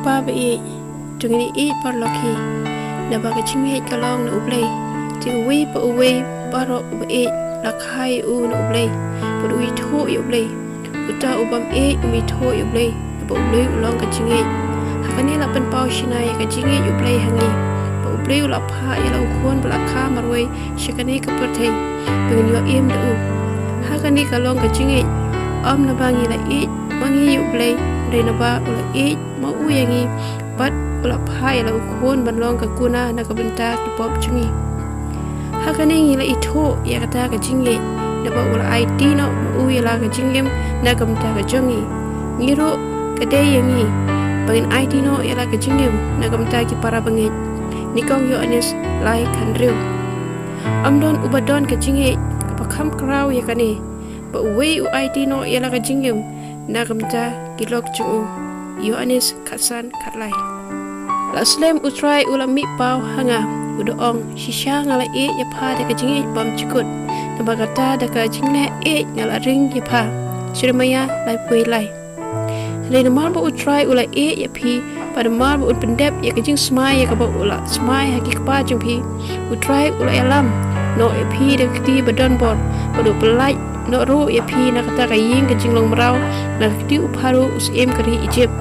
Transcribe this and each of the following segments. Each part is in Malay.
pa ba e tungini e par lokhi na ba ka chinge ka long na uble ti we pa uwe paro ba e la khai u na uble pa ui tho i uble uta ubam e mi tho i uble ba uble long ka chinge hakani la pen pau shinai ka chinge uble hangi ba uble la pha ya la khon ba la kha marwe shikani ka perthei bengin yo em da u hakani ka long ka chinge om na bangi la e bangi uble dai na ba ula e ma u yangi pat ula pha ya la khon ban long ka kuna na ka benta ki pop chungi hakani ngi la itho ya kata ka chinge na ba ula IT no u ya la ka chingem na ka benta ka chungi ngiro ka dai yangi bangin IT no ya la ka chingem na ka benta ki para bangi nikong yo anis lai kan riu amdon ubadon ka chinge ka pakham kraw ya kane ba uwe u IT no ya la ka chingem na ka benta ki lok chu yo anis khatsan khatlai la slem utrai ula mi pau hanga udoong shisha ngala e ya pha de ka jingi bam chikut na bagata da ka jingle e ngala ring ya pha shirmaya lai pui lai le na mar ba utrai ula e ya phi pada mar ba ut pendep ya ka jing smai ya ka ba ula smai ha ki pa jing phi utrai ula alam no e phi de ti badon bor padu pelai no ru ya phi na kata ka ying ka jing long marau na ti upharu us em kari Egypt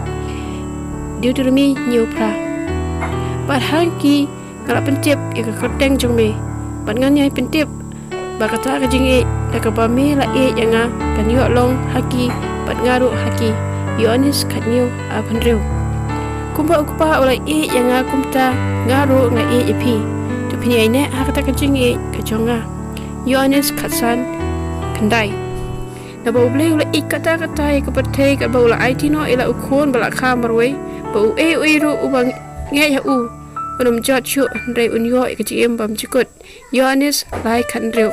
Deuteronomy nhiều pra Bat hangki kalau pentip ya ka kerdeng jong me bat ngan nyai pentip ba kata ka jinge da ka ba me la e yanga kan yo long haki bat ngaru haki Yohanes katnyo a pandreu kumba ukpa ola e yanga kumta ngaru nga e epi tu pini ai ne ha kata ka jinge ka jonga Yohanes katsan kandai na ba uble ula ikata kata ya ka perthei ka ba ula IT no ila ukhon bala kha marwe ba u e ru ubang nge ya u Unum jat syuk ndai unyo ikaciem bam cikut Yohanes lai kan riu